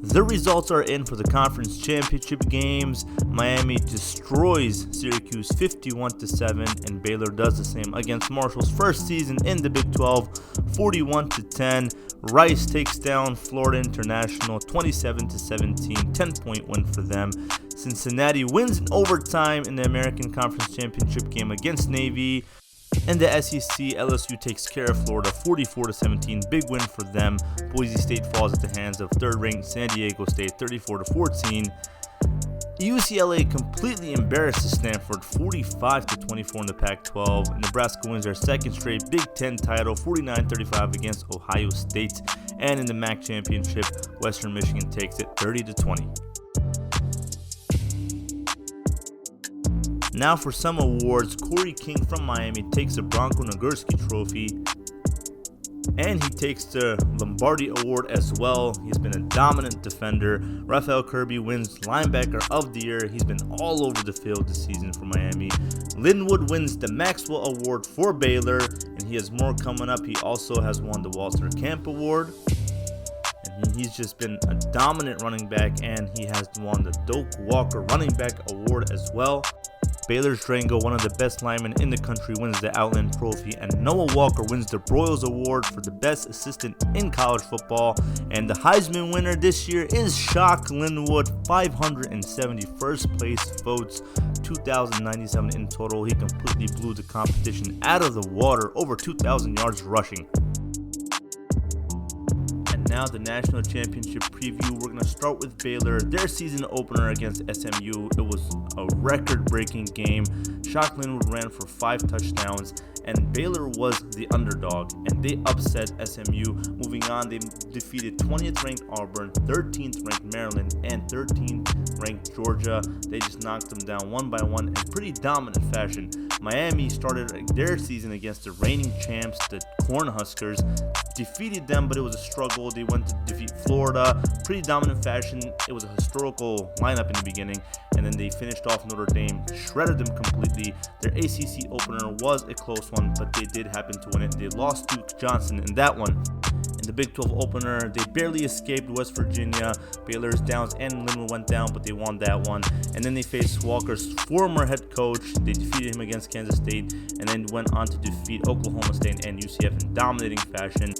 The results are in for the conference championship games. Miami destroys Syracuse 51-7, and Baylor does the same against Marshall's first season in the Big 12, 41-10. Rice takes down Florida International 27-17, 10-point win for them. Cincinnati wins in overtime in the American Conference Championship game against Navy. And the SEC, LSU takes care of Florida 44-17, big win for them. Boise State falls at the hands of third-ranked San Diego State 34-14. UCLA completely embarrasses Stanford 45-24 in the Pac-12. Nebraska wins their second straight Big Ten title 49-35 against Ohio State. And in the MAC championship, Western Michigan takes it 30-20. Now for some awards, Corey King from Miami takes the Bronco Nagurski Trophy, and he takes the Lombardi Award as well. He's been a dominant defender. Raphael Kirby wins Linebacker of the Year. He's been all over the field this season for Miami. Linwood wins the Maxwell Award for Baylor, and he has more coming up. He also has won the Walter Camp Award. And he's just been a dominant running back, and he has won the Doak Walker Running Back Award as well. Baylor's Drango, one of the best linemen in the country, wins the Outland Trophy, and Noah Walker wins the Broyles Award for the best assistant in college football. And the Heisman winner this year is Shock Linwood, 571st place votes, 2,097 in total. He completely blew the competition out of the water, over 2,000 yards rushing. Now the national championship preview. We're going to start with Baylor, their season opener against SMU. It was a record-breaking game. Shock Linwood ran for 5 touchdowns, and Baylor was the underdog, and they upset SMU. Moving on, they defeated 20th ranked Auburn, 13th ranked Maryland, and 13th ranked Georgia. They just knocked them down one by one in pretty dominant fashion. Miami started their season against the reigning champs, the Cornhuskers, defeated them, but it was a struggle. They went to defeat Florida, pretty dominant fashion. It was a historical lineup in the beginning, and then they finished off Notre Dame, shredded them completely. Their ACC opener was a close one, but they did happen to win it. They lost Duke Johnson in that one. In the Big 12 opener, they barely escaped West Virginia. Baylor's Downs and Linwood went down, but they won that one. And then they faced Walker's former head coach. They defeated him against Kansas State, and then went on to defeat Oklahoma State and UCF in dominating fashion.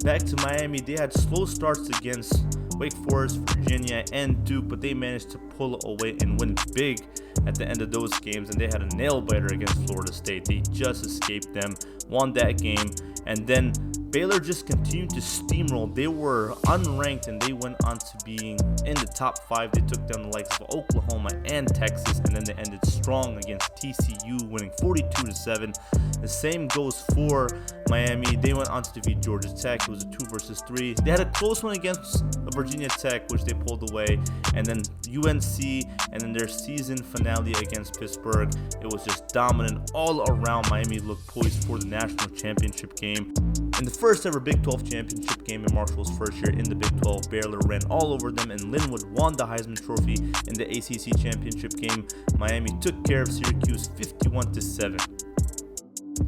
Back to Miami, they had slow starts against Wake Forest, Virginia, and Duke, but they managed to pull away and win big at the end of those games, and they had a nail-biter against Florida State. They just escaped them, won that game, and then Baylor just continued to steamroll. They were unranked, and they went on to being in the top 5. They took down the likes of Oklahoma and Texas, and then they ended strong against TCU, winning 42-7. The same goes for Miami. They went on to defeat Georgia Tech. It was a 2 versus 3. They had a close one against Virginia Tech, which they pulled away, and then UNC, and then their season finale against Pittsburgh. It was just dominant all around. Miami looked poised for the national championship game. In the first ever Big 12 championship game in Marshall's first year in the Big 12, Baylor ran all over them, and Linwood won the Heisman Trophy in the ACC championship game. Miami took care of Syracuse 51-7.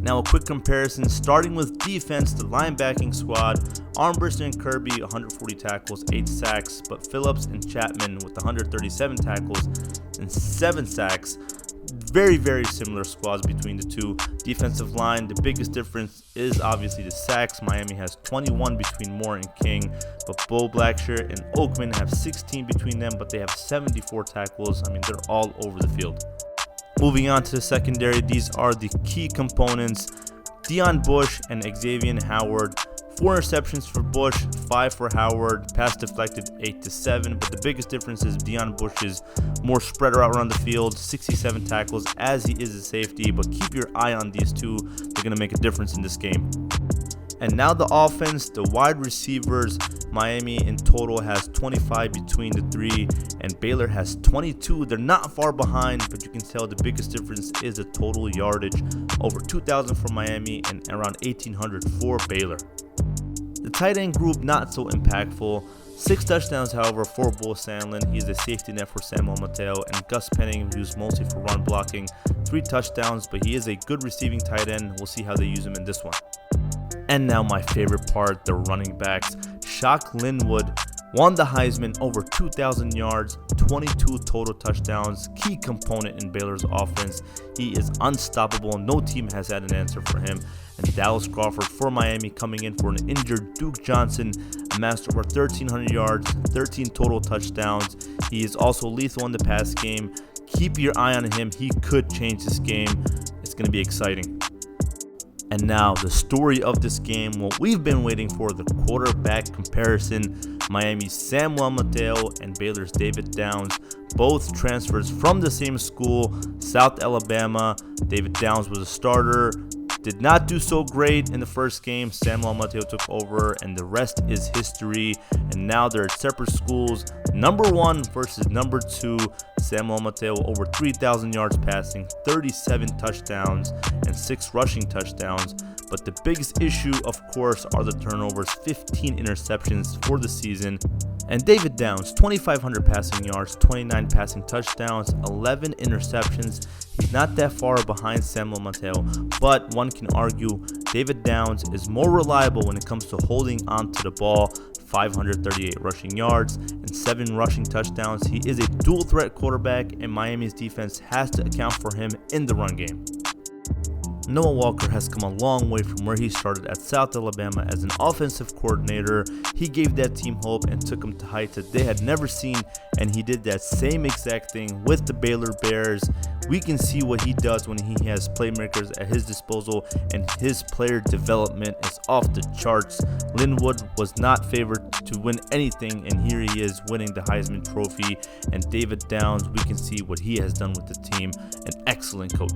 Now a quick comparison, starting with defense, the linebacking squad. Armbrister and Kirby, 140 tackles, 8 sacks, but Phillips and Chapman with 137 tackles and 7 sacks. Very, very similar squads between the two. Defensive line, the biggest difference is obviously the sacks. Miami has 21 between Moore and King, but Bo Blackshear and Oakman have 16 between them, but they have 74 tackles. I mean, they're all over the field. Moving on to the secondary, these are the key components. Dion Bush and Xavier Howard. 4 interceptions for Bush, 5 for Howard. Pass deflected 8-7, but the biggest difference is Dion Bush is more spread out around the field, 67 tackles as he is a safety, but keep your eye on these two. They're going to make a difference in this game. And now the offense, the wide receivers. Miami in total has 25 between the 3, and Baylor has 22. They're not far behind, but you can tell the biggest difference is the total yardage. Over 2,000 for Miami and around 1,800 for Baylor. The tight end group, not so impactful. 6 touchdowns, however, for Bo Sandlin. He's a safety net for Samuel Mateo, and Gus Penning, used mostly for run blocking. 3 touchdowns, but he is a good receiving tight end. We'll see how they use him in this one. And now my favorite part, the running backs. Shock Linwood won the Heisman, over 2,000 yards, 22 total touchdowns, key component in Baylor's offense. He is unstoppable. No team has had an answer for him. And Dallas Crawford for Miami coming in for an injured Duke Johnson, amassed over 1,300 yards, 13 total touchdowns. He is also lethal in the pass game. Keep your eye on him. He could change this game. It's going to be exciting. And now the story of this game, what we've been waiting for, the quarterback comparison. Miami's Samuel Mateo and Baylor's David Downs, both transfers from the same school, South Alabama. David Downs was a starter, did not do so great in the first game. Samuel Mateo took over, and the rest is history. And now they're at separate schools, number 1 versus number 2. Samuel Mateo over 3,000 yards passing, 37 touchdowns, and 6 rushing touchdowns. But the biggest issue, of course, are the turnovers, 15 interceptions for the season. And David Downs, 2,500 passing yards, 29 passing touchdowns, 11 interceptions. He's not that far behind Samuel Mateo, but one can argue David Downs is more reliable when it comes to holding onto the ball. 538 rushing yards and 7 rushing touchdowns. He is a dual threat quarterback, and Miami's defense has to account for him in the run game. Noah Walker has come a long way from where he started at South Alabama as an offensive coordinator. He gave that team hope and took them to heights that they had never seen, and he did that same exact thing with the Baylor Bears. We can see what he does when he has playmakers at his disposal, and his player development is off the charts. Linwood was not favored to win anything, and here he is winning the Heisman Trophy. And David Downs, we can see what he has done with the team. An excellent coach.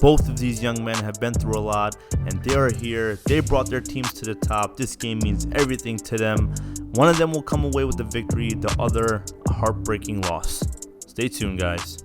Both of these young men have been through a lot, and they are here. They brought their teams to the top. This game means everything to them. One of them will come away with the victory, the other a heartbreaking loss. Stay tuned, guys.